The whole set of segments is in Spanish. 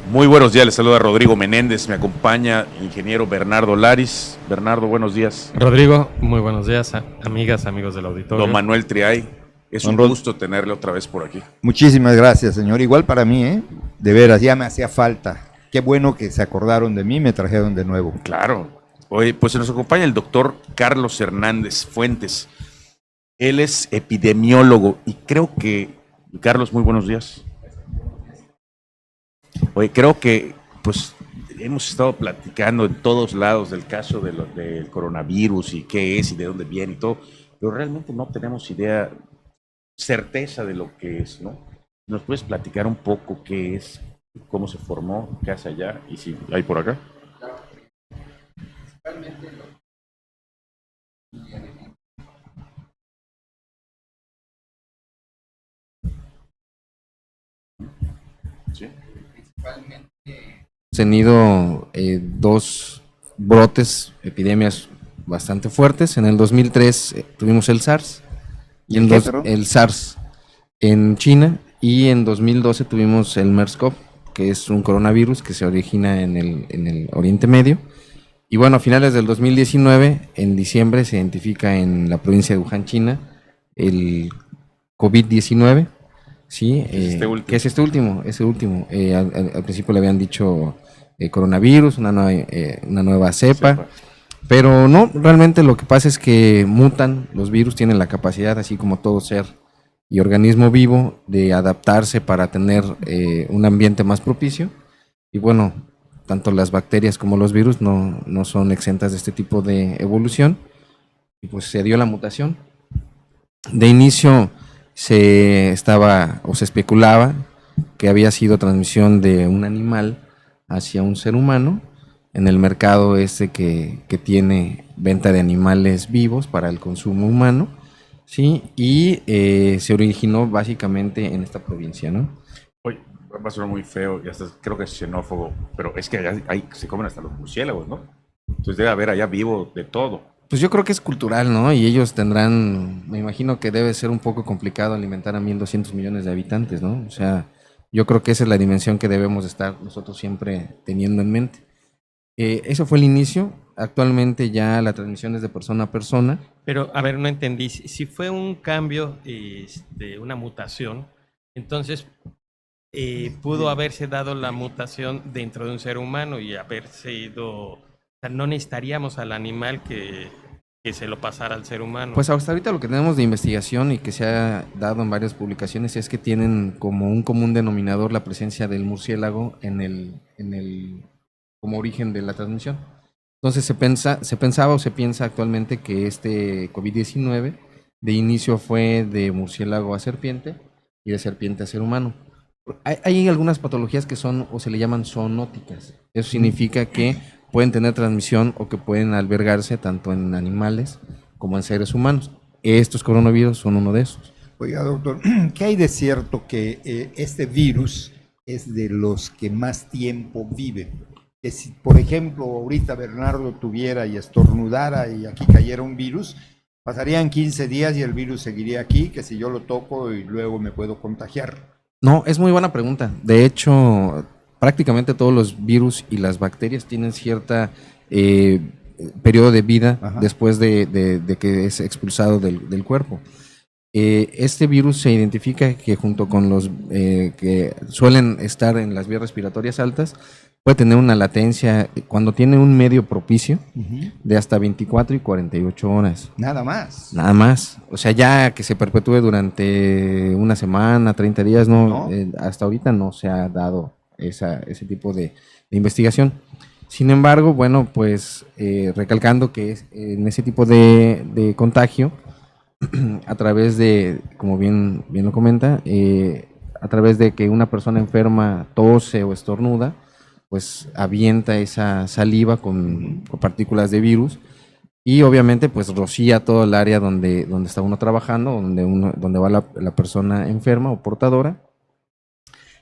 Muy buenos días, les saluda Rodrigo Menéndez, me acompaña el ingeniero Bernardo Laris. Bernardo, buenos días. Rodrigo, muy buenos días, amigas, amigos del Don auditorio. Manuel Triay, es un gusto tenerle otra vez por aquí. Muchísimas gracias, señor. Igual para mí, ¿eh? De veras, ya me hacía falta. Qué bueno que se acordaron de mí, me trajeron de nuevo. Claro. Hoy, pues se nos acompaña el doctor Carlos Hernández Fuentes. Él es epidemiólogo y creo que, Carlos, muy buenos días. Oye, creo que pues hemos estado platicando en todos lados del caso del coronavirus y qué es y de dónde viene y todo, pero realmente no tenemos idea, certeza de lo que es, ¿no? ¿Nos puedes platicar un poco qué es, cómo se formó, qué hace allá y si hay por acá? Principalmente Sí. hemos tenido dos brotes, epidemias bastante fuertes. En el 2003 tuvimos el SARS y el SARS en China, y en 2012 tuvimos el MERS-CoV, que es un coronavirus que se origina en el Oriente Medio. Y bueno, a finales del 2019, en diciembre, se identifica en la provincia de Wuhan, China, el COVID-19, ¿sí? Que es este último, ese último. Al principio le habían dicho coronavirus, una nueva cepa, pero no, realmente lo que pasa es que mutan, los virus tienen la capacidad, así como todo ser y organismo vivo, de adaptarse para tener un ambiente más propicio. Y bueno, tanto las bacterias como los virus no son exentas de este tipo de evolución, y pues se dio la mutación. De inicio se especulaba que había sido transmisión de un animal hacia un ser humano, en el mercado que tiene venta de animales vivos para el consumo humano, ¿sí? Y se originó básicamente en esta provincia, ¿no? Oye, va a sonar muy feo y hasta creo que es xenófobo, pero es que allá se comen hasta los murciélagos, ¿no? Entonces debe haber allá vivo de todo. Pues yo creo que es cultural, ¿no? Y ellos tendrán, me imagino que debe ser un poco complicado alimentar a 1.200 millones de habitantes, ¿no? O sea, yo creo que esa es la dimensión que debemos estar nosotros siempre teniendo en mente. Eso fue el inicio. Actualmente ya la transmisión es de persona a persona. Pero, a ver, no entendí. Si fue un cambio, una mutación, entonces pudo haberse dado la mutación dentro de un ser humano y haberse ido. O sea, no necesitaríamos al animal que se lo pasara al ser humano. Pues hasta ahorita lo que tenemos de investigación y que se ha dado en varias publicaciones es que tienen como un común denominador la presencia del murciélago como origen de la transmisión. Entonces se pensaba o se piensa actualmente que este COVID-19 de inicio fue de murciélago a serpiente y de serpiente a ser humano. Hay algunas patologías que son o se le llaman zoonóticas. Eso significa que pueden tener transmisión o que pueden albergarse tanto en animales como en seres humanos. Estos coronavirus son uno de esos. Oiga, doctor, ¿qué hay de cierto que este virus es de los que más tiempo vive? Que si, por ejemplo, ahorita Bernardo tuviera y estornudara y aquí cayera un virus, pasarían 15 días y el virus seguiría aquí, que si yo lo toco y luego me puedo contagiar. No, es muy buena pregunta. De hecho, prácticamente todos los virus y las bacterias tienen cierta periodo de vida. Ajá. Después de que es expulsado del cuerpo. Este virus se identifica que junto con los que suelen estar en las vías respiratorias altas, puede tener una latencia cuando tiene un medio propicio de hasta 24 y 48 horas. Nada más. Nada más. O sea, ya que se perpetúe durante una semana, 30 días, no. Hasta ahorita no se ha dado ese tipo de investigación. Sin embargo, bueno, pues recalcando que en ese tipo de contagio, a través de, como bien lo comenta, a través de que una persona enferma tose o estornuda, pues avienta esa saliva con partículas de virus y obviamente pues rocía todo el área donde está uno trabajando, donde va la persona enferma o portadora.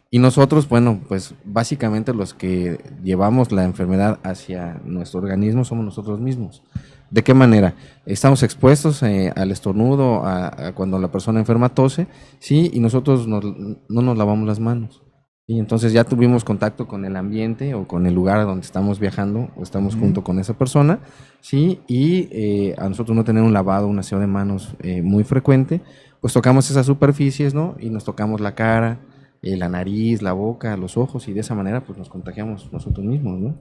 Y nosotros, bueno, pues básicamente los que llevamos la enfermedad hacia nuestro organismo somos nosotros mismos. ¿De qué manera? Estamos expuestos al estornudo, a cuando la persona enferma tose, sí, y nosotros no nos lavamos las manos. Y entonces ya tuvimos contacto con el ambiente o con el lugar a donde estamos viajando o estamos junto con esa persona, ¿sí? Y a nosotros no tener un lavado, un aseo de manos muy frecuente, pues tocamos esas superficies, ¿no? Y nos tocamos la cara, la nariz, la boca, los ojos, y de esa manera pues nos contagiamos nosotros mismos, ¿no?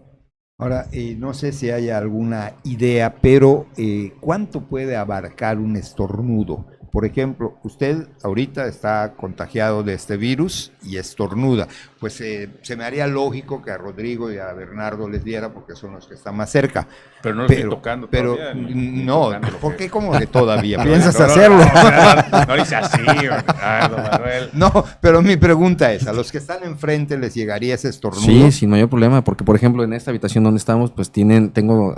Ahora, no sé si hay alguna idea, pero ¿cuánto puede abarcar un estornudo? Por ejemplo, usted ahorita está contagiado de este virus y estornuda. Pues se me haría lógico que a Rodrigo y a Bernardo les diera porque son los que están más cerca. Pero no lo estoy tocando todavía. No, ¿por qué como que todavía? ¿Piensas No, hacerlo? No dice así, Ricardo Manuel. No, pero mi pregunta es, ¿a los que están enfrente les llegaría ese estornudo? Sí, sin mayor problema, porque por ejemplo en esta habitación donde estamos, pues tengo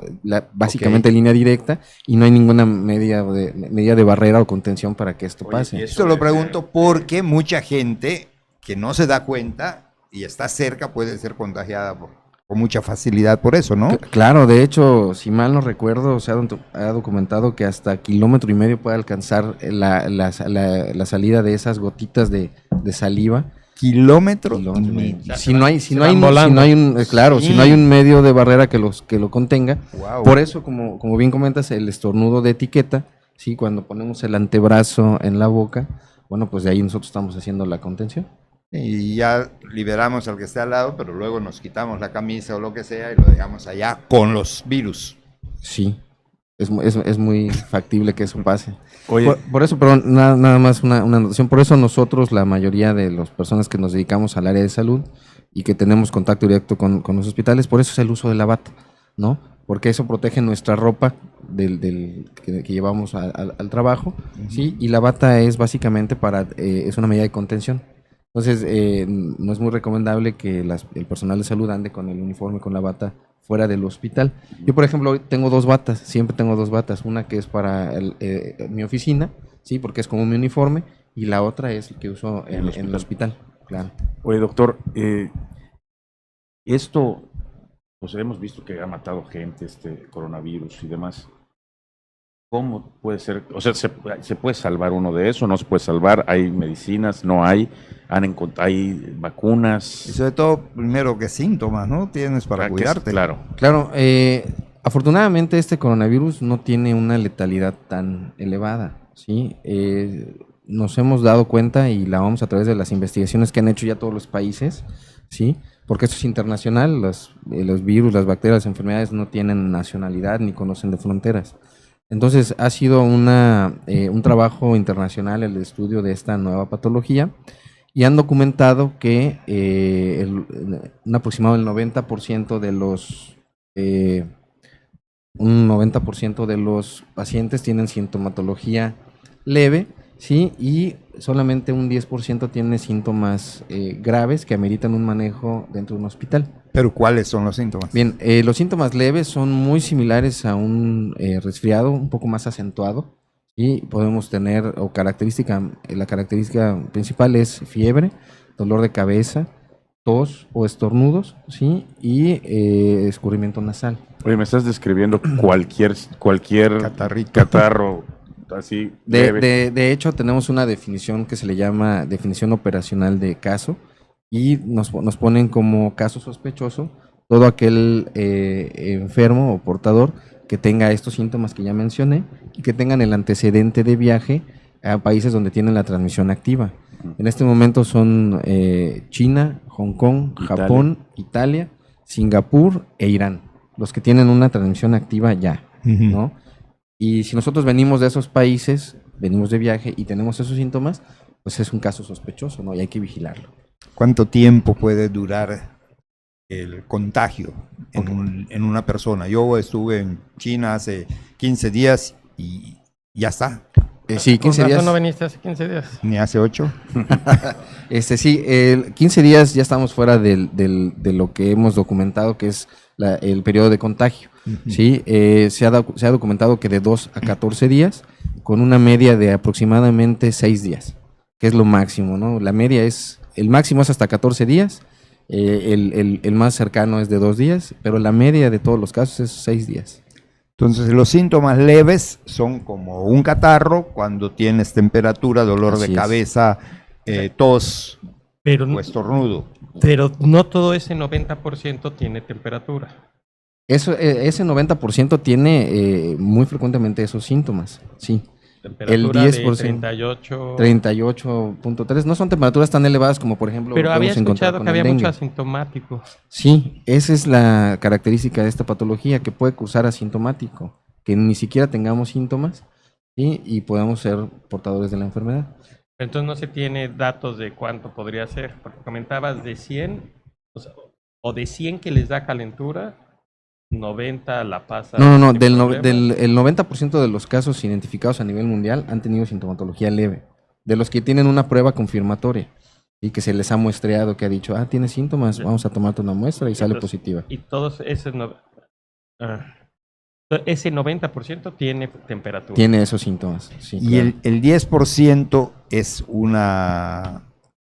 básicamente línea directa y no hay ninguna medida de barrera o contención para que esto pase. Esto lo pregunto porque mucha gente que no se da cuenta y está cerca puede ser contagiada con mucha facilidad por eso, ¿no? Claro, de hecho, si mal no recuerdo, se ha documentado que hasta 1,5 kilómetros puede alcanzar la salida de esas gotitas de saliva. Kilómetro. Si no hay Sí. un medio de barrera que lo contenga. Wow. Por eso, como bien comentas, el estornudo de etiqueta, sí, cuando ponemos el antebrazo en la boca, bueno, pues de ahí nosotros estamos haciendo la contención. Y ya liberamos al que esté al lado, pero luego nos quitamos la camisa o lo que sea y lo dejamos allá con los virus. Sí, es muy factible que eso pase. Oye, Por eso, pero nada más una anotación, por eso nosotros, la mayoría de las personas que nos dedicamos al área de salud y que tenemos contacto directo con los hospitales, por eso es el uso de la bata, ¿no? Porque eso protege nuestra ropa que llevamos al trabajo, ¿sí? Y la bata es básicamente es una medida de contención. Entonces, no es muy recomendable que el personal de salud ande con el uniforme, con la bata fuera del hospital. Yo, por ejemplo, hoy tengo 2 batas, siempre tengo 2 batas, una que es para mi oficina, sí, porque es como mi uniforme, y la otra es el que uso en el hospital, claro. oye, doctor, esto, pues hemos visto que ha matado gente, este coronavirus y demás. ¿Cómo puede ser? O sea, ¿se puede salvar uno de eso? ¿No se puede salvar? ¿Hay medicinas? ¿No hay? ¿Hay vacunas? Y sobre todo, primero, ¿qué síntomas, no? Tienes para cuidarte. Claro. Claro, afortunadamente este coronavirus no tiene una letalidad tan elevada, ¿sí? Nos hemos dado cuenta y la vamos a través de las investigaciones que han hecho ya todos los países, ¿sí? Porque esto es internacional, los virus, las bacterias, las enfermedades no tienen nacionalidad ni conocen de fronteras. Entonces ha sido un trabajo internacional el estudio de esta nueva patología y han documentado que un aproximado del 90% de los pacientes tienen sintomatología leve, ¿sí? Y solamente un 10% tiene síntomas graves que ameritan un manejo dentro de un hospital. ¿Pero cuáles son los síntomas? Bien, los síntomas leves son muy similares a un resfriado, un poco más acentuado, y podemos tener, la característica principal es fiebre, dolor de cabeza, tos o estornudos, ¿sí? Y escurrimiento nasal. Oye, me estás describiendo cualquier catarro así leve. De hecho, tenemos una definición que se le llama definición operacional de caso, y nos ponen como caso sospechoso todo aquel enfermo o portador que tenga estos síntomas que ya mencioné y que tengan el antecedente de viaje a países donde tienen la transmisión activa. En este momento son China, Hong Kong, Japón, Italia, Singapur e Irán, los que tienen una transmisión activa ya, ¿no? Y si nosotros venimos de esos países, venimos de viaje y tenemos esos síntomas, pues es un caso sospechoso, ¿no? Y hay que vigilarlo. ¿Cuánto tiempo puede durar el contagio en una persona? Yo estuve en China hace 15 días y ya está. Sí, 15 días. ¿No veniste hace 15 días? Ni hace 8. Sí, 15 días ya estamos fuera de lo que hemos documentado, que es el periodo de contagio. ¿Sí? Se ha documentado que de 2 a 14 días, con una media de aproximadamente 6 días, que es lo máximo, ¿no? La media el máximo es hasta 14 días, el más cercano es de 2 días, pero la media de todos los casos es 6 días. Entonces, los síntomas leves son como un catarro cuando tienes temperatura, dolor de cabeza, tos Pero o estornudo. Pero no todo ese 90% tiene temperatura. Ese 90% tiene muy frecuentemente esos síntomas, sí. Temperatura El de 10%, 38. 38.3, no son temperaturas tan elevadas como por ejemplo Pero lo había podemos encontrar escuchado con que el había dengue. mucho asintomático. Sí, esa es la característica de esta patología, que puede cursar asintomático, que ni siquiera tengamos síntomas, ¿sí? Y podamos ser portadores de la enfermedad. Entonces no se tiene datos de cuánto podría ser, porque comentabas de 100, o sea, o de 100 que les da calentura, 90 la pasa No, sin problemas. el 90% de los casos identificados a nivel mundial han tenido sintomatología leve, de los que tienen una prueba confirmatoria y que se les ha muestreado, que ha dicho, tienes síntomas, Ya. vamos a tomarte una muestra y sale Entonces, positiva. Y todos ese 90% tiene temperatura. Tiene esos síntomas, sí, Y claro. el 10%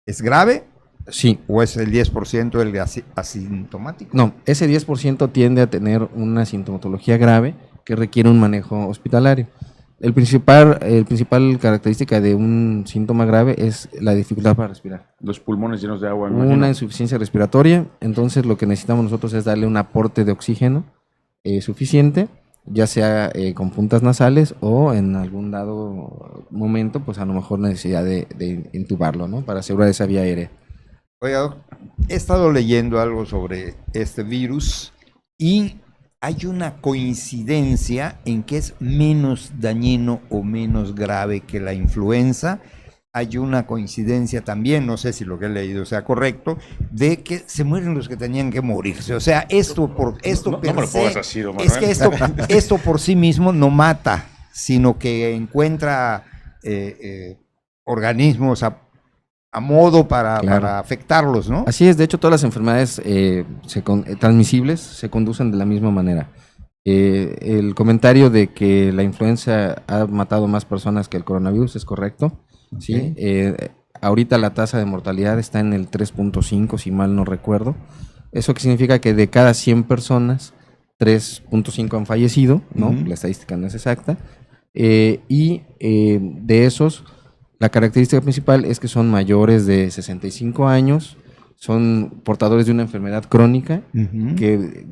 ¿es grave Sí, o es el 10% el asintomático? no, ese 10% tiende a tener una sintomatología grave que requiere un manejo hospitalario. El principal característica de un síntoma grave es la dificultad para respirar. Los pulmones llenos de agua. me imagino. Una insuficiencia respiratoria, entonces lo que necesitamos nosotros es darle un aporte de oxígeno suficiente, ya sea con puntas nasales o en algún dado momento, pues a lo mejor necesidad de intubarlo, ¿no? Para asegurar esa vía aérea. Oiga, doc, he estado leyendo algo sobre este virus y hay una coincidencia en que es menos dañino o menos grave que la influenza. Hay una coincidencia también, no sé si lo que he leído sea correcto, de que se mueren los que tenían que morirse. O sea, esto No per me lo se, pongas así, don es que Manuel. esto por sí mismo no mata, sino que encuentra organismos a modo Claro. para afectarlos, ¿no? Así es, de hecho todas las enfermedades transmisibles se conducen de la misma manera. El comentario de que la influenza ha matado más personas que el coronavirus es correcto, ¿sí? Ok. Ahorita la tasa de mortalidad está en el 3.5, si mal no recuerdo. Eso que significa que de cada 100 personas, 3.5 han fallecido, ¿no? Ujú. La estadística no es exacta. De esos, la característica principal es que son mayores de 65 años, son portadores de una enfermedad crónica Ujú. que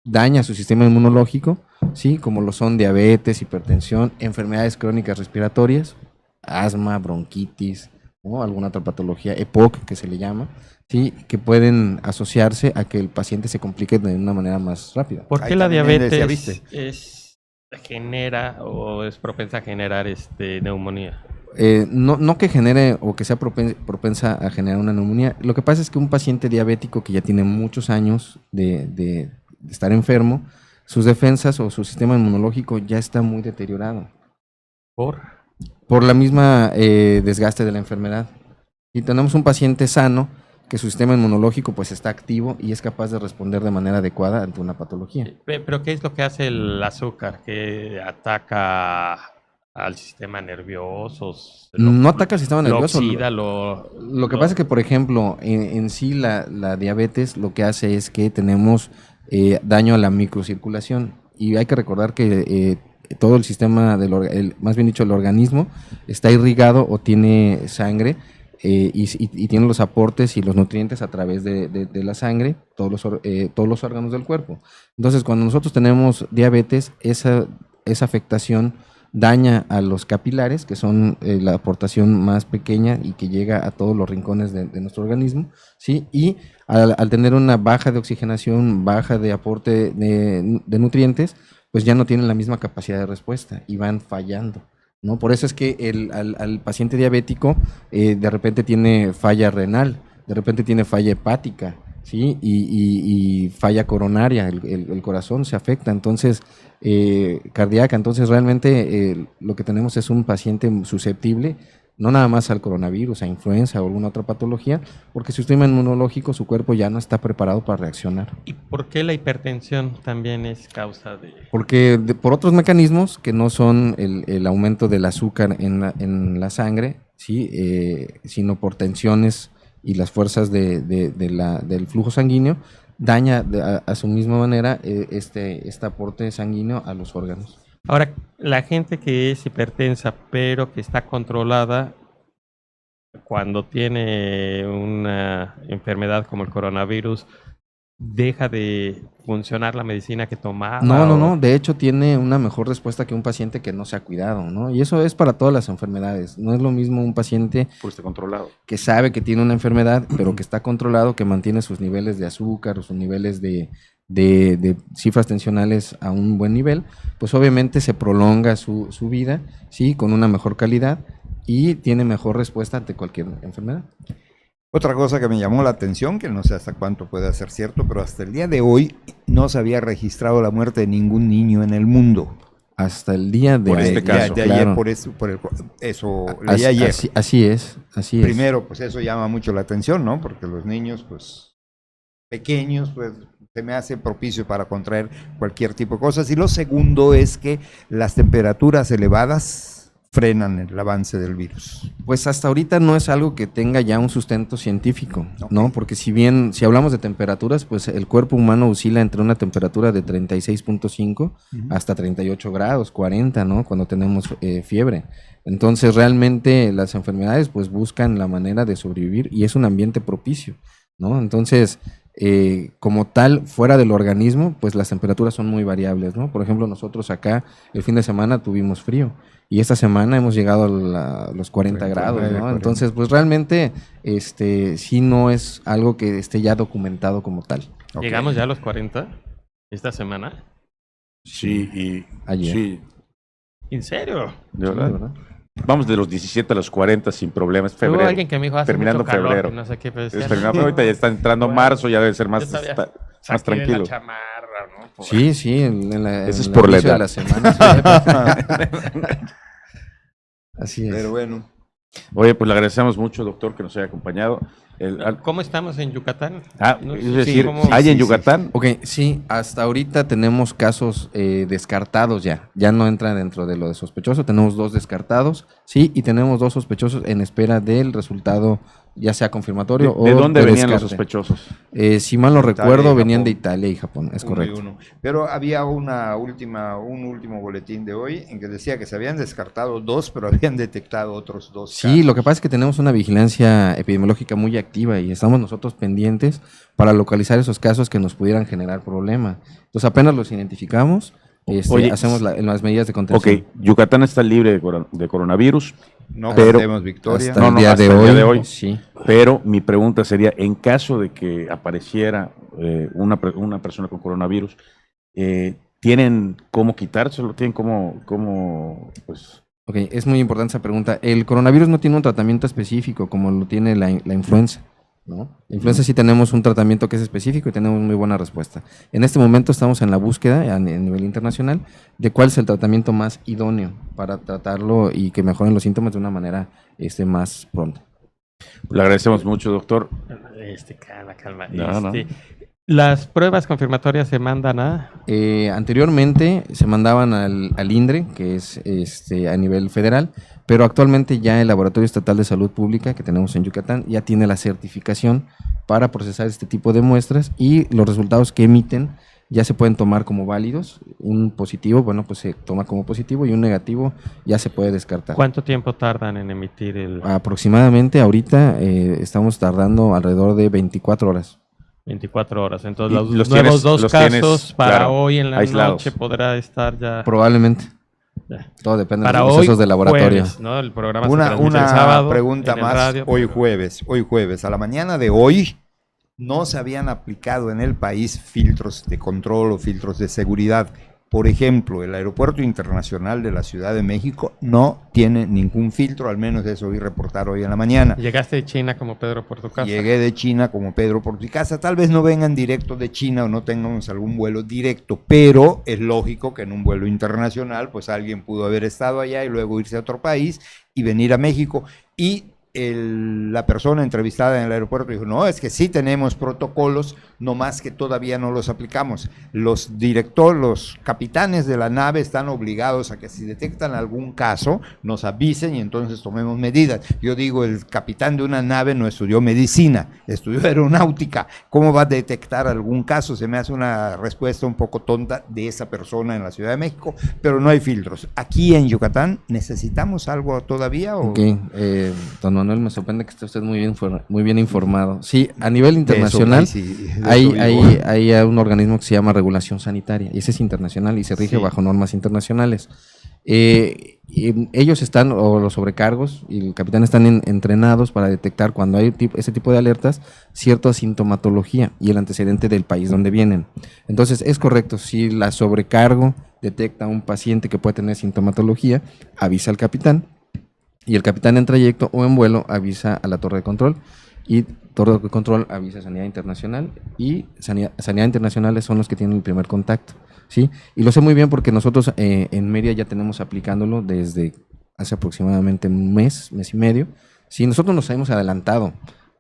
daña su sistema inmunológico, ¿sí? Como lo son diabetes, hipertensión, enfermedades crónicas respiratorias, asma, bronquitis, ¿no? Alguna otra patología, EPOC que se le llama, ¿sí? Que pueden asociarse a que el paciente se complique de una manera más rápida. ¿Por Ahí qué la también diabetes decía, ¿viste? genera o es propensa a generar neumonía? No que genere o que sea propensa a generar una neumonía. Lo que pasa es que un paciente diabético que ya tiene muchos años de estar enfermo, sus defensas o su sistema inmunológico ya está muy deteriorado por la misma desgaste de la enfermedad. Y tenemos un paciente sano que su sistema inmunológico pues está activo y es capaz de responder de manera adecuada ante una patología. Pero ¿qué es lo que hace el azúcar? ¿Que ataca al sistema nervioso? No ataca el sistema Lo nervioso. oxida, Lo que pasa es que, por ejemplo, en sí la diabetes lo que hace es que tenemos daño a la microcirculación. Y hay que recordar que todo el sistema, más bien dicho, el organismo, está irrigado o tiene sangre y tiene los aportes y los nutrientes a través de la sangre, todos los órganos del cuerpo. Entonces, cuando nosotros tenemos diabetes, esa afectación daña a los capilares, que son la aportación más pequeña y que llega a todos los rincones de nuestro organismo, ¿sí? Y al tener una baja de oxigenación, baja de aporte de nutrientes, pues ya no tienen la misma capacidad de respuesta y van fallando, ¿no? Por eso es que al paciente diabético de repente tiene falla renal, de repente tiene falla hepática, ¿sí? Y falla coronaria, el corazón se afecta, entonces cardíaca, entonces realmente lo que tenemos es un paciente susceptible, no nada más al coronavirus, a influenza o alguna otra patología, porque su sistema inmunológico, su cuerpo ya no está preparado para reaccionar. ¿Y por qué la hipertensión también es causa de...? Porque por otros mecanismos que no son el aumento del azúcar en la sangre, ¿sí? Sino por tensiones y las fuerzas del flujo sanguíneo, daña a su misma manera este aporte sanguíneo a los órganos. Ahora, la gente que es hipertensa pero que está controlada, cuando tiene una enfermedad como el coronavirus, deja de funcionar la medicina que tomaba? No. De hecho, tiene una mejor respuesta que un paciente que no se ha cuidado, ¿no? Y eso es para todas las enfermedades. No es lo mismo un paciente Por este controlado. que sabe que tiene una enfermedad, pero que está controlado, que mantiene sus niveles de azúcar o sus niveles de cifras tensionales a un buen nivel, pues obviamente se prolonga su vida, sí, con una mejor calidad y tiene mejor respuesta ante cualquier enfermedad. Otra cosa que me llamó la atención, que no sé hasta cuánto puede ser cierto, pero hasta el día de hoy no se había registrado la muerte de ningún niño en el mundo. Hasta el día de Por este caso. De claro. ayer, eso leí ayer. Así es. Primero, pues eso llama mucho la atención, ¿no? Porque los niños, pues, pequeños, pues, se me hace propicio para contraer cualquier tipo de cosas. Y lo segundo es que las temperaturas elevadas frenan el avance del virus. Pues hasta ahorita no es algo que tenga ya un sustento científico, ¿no? Porque si hablamos de temperaturas, pues el cuerpo humano oscila entre una temperatura de 36.5 hasta 38 grados, 40, ¿no? Cuando tenemos fiebre. Entonces realmente las enfermedades pues buscan la manera de sobrevivir y es un ambiente propicio, ¿no? Entonces, como tal, fuera del organismo, pues las temperaturas son muy variables, ¿no? Por ejemplo, nosotros acá el fin de semana tuvimos frío y esta semana hemos llegado a los 40 grados, ¿no? 40. Entonces, pues realmente sí no es algo que esté ya documentado como tal. Okay. ¿Llegamos ya a los 40 esta semana? Sí, y Ayer. sí, ¿En serio? de verdad. Vamos de los 17 a los 40 sin problemas. Hubo Febrero. alguien que me dijo hace terminando mucho calor, febrero. que no sé qué, pero Es decía, terminando, ahorita ya está entrando Bueno, marzo, ya debe ser más, yo todavía más saqué de tranquilo. la chamarra, ¿no? Por- Sí, Eso es el por la inicio de edad. la semana. Así es. Pero bueno. Oye, pues le agradecemos mucho, doctor, que nos haya acompañado. ¿Cómo estamos en Yucatán? Es Sí, decir, ¿cómo- ¿hay en sí. Yucatán? Ok, sí, hasta ahorita tenemos casos descartados ya no entran dentro de lo de sospechoso, tenemos 2 descartados, sí, y tenemos 2 sospechosos en espera del resultado, ya sea confirmatorio o ¿De dónde venían los descarte. sospechosos? Si mal no Italia y recuerdo, venían Japón. de Italia y Japón, es Uno y correcto. uno. Pero había un último boletín de hoy en que decía que se habían descartado 2, pero habían detectado otros 2 Sí, lo que pasa es que tenemos una vigilancia epidemiológica muy activa y estamos nosotros pendientes para localizar esos casos que nos pudieran generar problema. Entonces apenas los identificamos, Oye, hacemos las medidas de Ok, contención. Yucatán está libre de coronavirus, No pero- perdemos victoria. Hasta No, el no, día hasta de el hoy, día de hoy. sí. pero mi pregunta sería, en caso de que apareciera una persona con coronavirus, ¿tienen cómo quitárselo? ¿Tienen cómo pues... Ok, es muy importante esa pregunta. El coronavirus no tiene un tratamiento específico como lo tiene la influenza, ¿no? La influenza sí tenemos un tratamiento que es específico y tenemos muy buena respuesta. En este momento estamos en la búsqueda a nivel internacional de cuál es el tratamiento más idóneo para tratarlo y que mejoren los síntomas de una manera más pronta. Le agradecemos mucho, doctor. Calma. No. ¿Las pruebas confirmatorias se mandan a...? Anteriormente se mandaban al INDRE, que es a nivel federal, pero actualmente ya el Laboratorio Estatal de Salud Pública que tenemos en Yucatán ya tiene la certificación para procesar este tipo de muestras y los resultados que emiten ya se pueden tomar como válidos. Un positivo, bueno, pues se toma como positivo y un negativo ya se puede descartar. ¿Cuánto tiempo tardan en emitir el...? Aproximadamente ahorita estamos tardando alrededor de 24 horas. 24 horas. Entonces, Y los los nuevos tienes- 2 los casos tienes, para claro, hoy en la aislados. noche podrá estar ya... Probablemente. Ya. Todo depende Para de los hoy, procesos de laboratorio. jueves, ¿no? El programa se Una transmite el sábado pregunta en el más, radio, hoy pero- jueves, a la mañana de hoy, no se habían aplicado en el país filtros de control o filtros de seguridad. Por ejemplo, el Aeropuerto Internacional de la Ciudad de México no tiene ningún filtro, al menos eso oí reportar hoy en la mañana. Llegaste de China como Pedro por tu casa. Llegué de China como Pedro por mi casa. Tal vez no vengan directo de China o no tengamos algún vuelo directo, pero es lógico que en un vuelo internacional, pues alguien pudo haber estado allá y luego irse a otro país y venir a México. Y la persona entrevistada en el aeropuerto dijo, no, es que sí tenemos protocolos, no más que todavía no los aplicamos. Los capitanes de la nave están obligados a que si detectan algún caso, nos avisen y entonces tomemos medidas. Yo digo, el capitán de una nave no estudió medicina, estudió aeronáutica. ¿Cómo va a detectar algún caso? Se me hace una respuesta un poco tonta de esa persona en la Ciudad de México, pero no hay filtros. Aquí en Yucatán, ¿necesitamos algo todavía? ¿O? Ok, don Manuel, me sorprende que esté usted muy bien informado. Sí, a nivel De internacional eso, sí, de hay, eso vivo. hay un organismo que se llama Regulación Sanitaria, y ese es internacional y se rige Sí. bajo normas internacionales. Y ellos están, o los sobrecargos y el capitán están entrenados para detectar cuando hay ese tipo de alertas, cierta sintomatología y el antecedente del país donde vienen. Entonces, es correcto, si la sobrecargo detecta a un paciente que puede tener sintomatología, avisa al capitán, y el capitán en trayecto o en vuelo avisa a la torre de control, y torre de control avisa a Sanidad Internacional, y Sanidad Internacional son los que tienen el primer contacto, ¿sí? Y lo sé muy bien porque nosotros en Mérida ya tenemos aplicándolo desde hace aproximadamente un mes y medio. Sí, nosotros nos hemos adelantado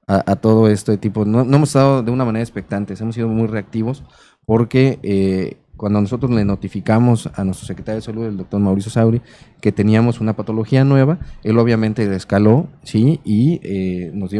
a todo esto de tipo, no hemos estado de una manera expectantes, hemos sido muy reactivos porque cuando nosotros le notificamos a nuestro secretario de Salud, el doctor Mauricio Sauri, que teníamos una patología nueva, él obviamente escaló, ¿sí? Y nos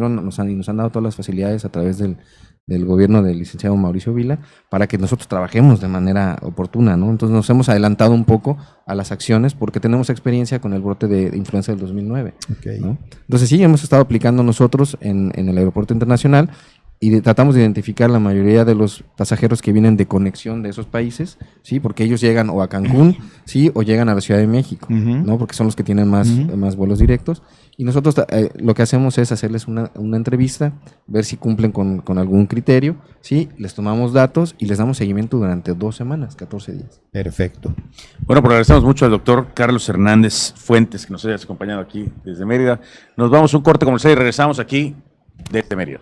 han dado todas las facilidades a través del gobierno del licenciado Mauricio Vila para que nosotros trabajemos de manera oportuna, ¿no? Entonces nos hemos adelantado un poco a las acciones porque tenemos experiencia con el brote de influenza del 2009, Okay. ¿no? Entonces sí, hemos estado aplicando nosotros en el aeropuerto internacional y tratamos de identificar la mayoría de los pasajeros que vienen de conexión de esos países, ¿sí? Porque ellos llegan o a Cancún, ¿sí? O llegan a la Ciudad de México, Ujú. ¿no? Porque son los que tienen más vuelos directos. Y nosotros lo que hacemos es hacerles una entrevista, ver si cumplen con algún criterio, ¿sí? Les tomamos datos y les damos seguimiento durante 2 semanas, 14 días. Perfecto. Bueno, pues agradecemos mucho al doctor Carlos Hernández Fuentes que nos haya acompañado aquí desde Mérida. Nos vamos a un corte comercial y regresamos aquí desde Mérida.